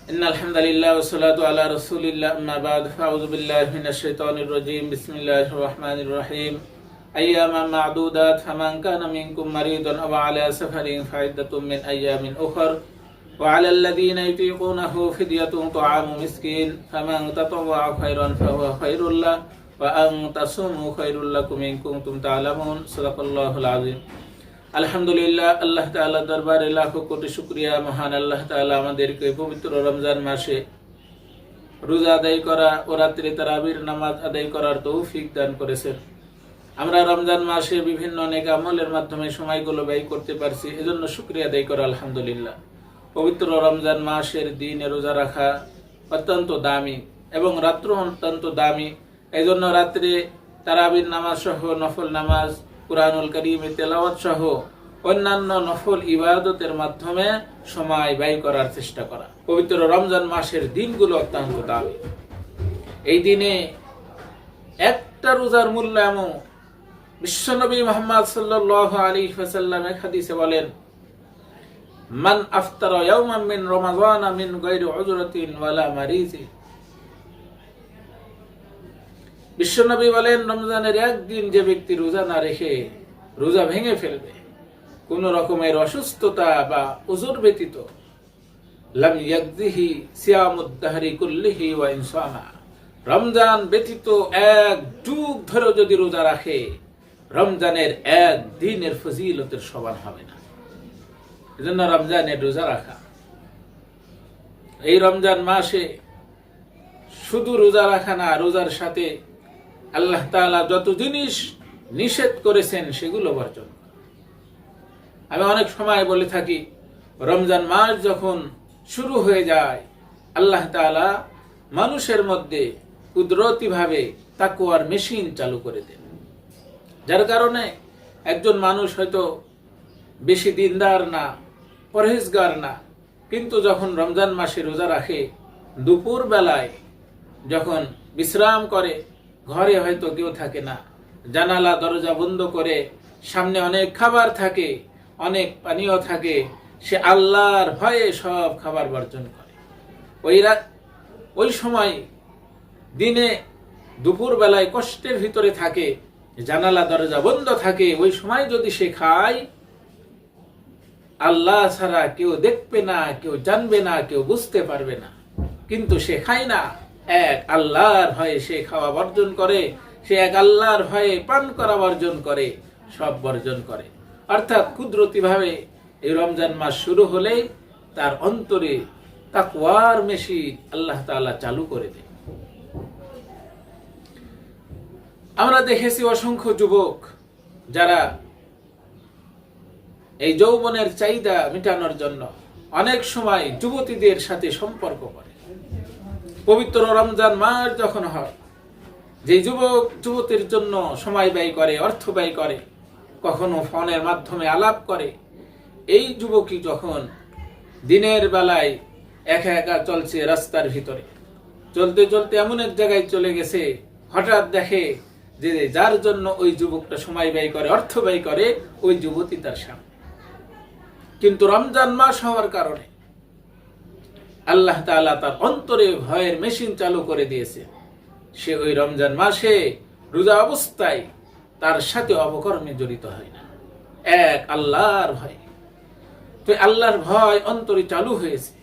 إن الحمد لله والصلاة على رسول الله أما بعد فأعوذ بالله من الشيطان الرجيم بسم الله الرحمن الرحيم أياما معدودات فمن كان منكم مريضا أو على سفر فعدة من أيام أخر وعلى الذين يطيقونه فدية طعام مسكين فمن تطوع خيرا فهو خير له وأن تصوموا خير لكم إن كنتم تعلمون صدق الله العظيم। আলহামদুলিল্লাহ, আল্লাহ তাআলার দরবারে লাখো কোটি শুকরিয়া। মহান আল্লাহ তাআলা আমাদেরকে পবিত্র রমজান মাসে রোজা আদায় করা ও রাত্রে তারাবির নামাজ আদায় করার তৌফিক দান করেছেন। আমরা রমজান মাসে বিভিন্ন নেক আমলের মাধ্যমে সময়গুলো ব্যয় করতে পারছি, এজন্য শুকরিয়া আদায় করা আলহামদুলিল্লাহ। পবিত্র রমজান মাসের দিনে রোজা রাখা অত্যন্ত দামি এবং রাত্র অত্যন্ত দামি। এজন্য রাত্রে তারাবির নামাজ সহ নফল নামাজ, কুরআনুল কারীমে তেলাওয়াত সহ অন্যান্য নফল ইবাদতের মাধ্যমে সময় ব্যয় করার চেষ্টা করা। পবিত্র রমজান মাসের দিনগুলো অত্যন্ত দামি। এই দিনে একটা রোজার মূল্য এমন, বিশ্বনবী মুহাম্মদ সাল্লাল্লাহু আলাইহি ওয়াসাল্লাম এক হাদিসে বলেন, মান আফতারা ইয়াওমান মিন রমাযান মিন গায়রি উযরাতিন ওয়ালা মারিজি। বিশ্বনবী বলেন, রমজানের একদিন যে ব্যক্তি রোজা না রেখে রোজা ভেঙে ফেলবে কোন রকমের অসুস্থতা বা উযর ব্যতীত, লাম ইয়াকযিহি সিয়ামুদ দাহরি কুল্লিহি ওয়া ইনসামা। রমজান ব্যতীত এক যুগ ধরে যদি রোজা রাখে, রমজানের এক দিনের ফজিলতের সমান হবে না। এজন্য রমজানের রোজা রাখা। এই রমজান মাসে শুধু রোজা রাখা না, রোজার সাথে আল্লাহ তাআলা যত জিনিস নিষেধ করেছেন সেগুলো বর্জন। আমি অনেক সময় বলে থাকি, রমজান মাস যখন শুরু হয়ে যায়, আল্লাহ তাআলা মানুষের মধ্যে কুদরতিভাবে তাকওয়ার মেশিন চালু করে দেন, যার কারণে একজন মানুষ হয়তো বেশি দিনদার না, পরহেজগার না, কিন্তু যখন রমজান মাসে রোজা রাখে, দুপুর বেলায় যখন বিশ্রাম করে, ঘরে হয়তো কেউ থাকে না, জানালা দরজা বন্ধ করে, সামনে অনেক খাবার থাকে, অনেক পানীয় থাকে, সে আল্লাহর ভয়ে সব খাবার বর্জন করে। ওই সময় দিনে দুপুর বেলায় কষ্টের ভিতরে থাকে, জানালা দরজা বন্ধ থাকে, ওই সময় যদি সে খায়, আল্লাহ ছাড়া কেউ দেখবে না, কেউ জানবে না, কেউ বুঝতে পারবে না, কিন্তু সে খায় না। এক আল্লাহর ভয়ে সে খাওয়া বর্জন করে, সে এক আল্লাহর ভয়ে পান করা বর্জন করে, সব বর্জন করে। অর্থাৎ কুদরতিভাবে এই রমজান মাস শুরু হলেই তার অন্তরে তাকওয়ার মেশিন আল্লাহ তাআলা চালু করে দেন। আমরা দেখেছি অসংখ্য যুবক যারা এই যৌবনের চাহিদা মেটানোর জন্য অনেক সময় যুবতীদের সাথে সম্পর্ক করে। পবিত্র রমজান মাস যখন হয়, যে যুবক যুবতীর জন্য সময় ব্যয় করে, অর্থ ব্যয় করে, কখনো ফোনের মাধ্যমে আলাপ করে, এই যুবকই যখন দিনের বেলায় একা একা চলছে রাস্তার ভিতরে, চলতে চলতে এমন এক জায়গায় চলে গেছে, হঠাৎ দেখে যে যার জন্য ওই যুবকটা সময় ব্যয় করে, অর্থ ব্যয় করে, ওই যুবতী তার সামনে। কিন্তু রমজান মাস হওয়ার কারণে আল্লাহ তাআলা তার অন্তরে ভয়ের মেশিন চালু করে দিয়েছে। সে ওই রমজান মাসে রোজা অবস্থায় তার সাথে অপকর্মে জড়িত হয় না, এক আল্লাহর ভয়। তো আল্লাহর ভয় অন্তরে চালু হয়েছে,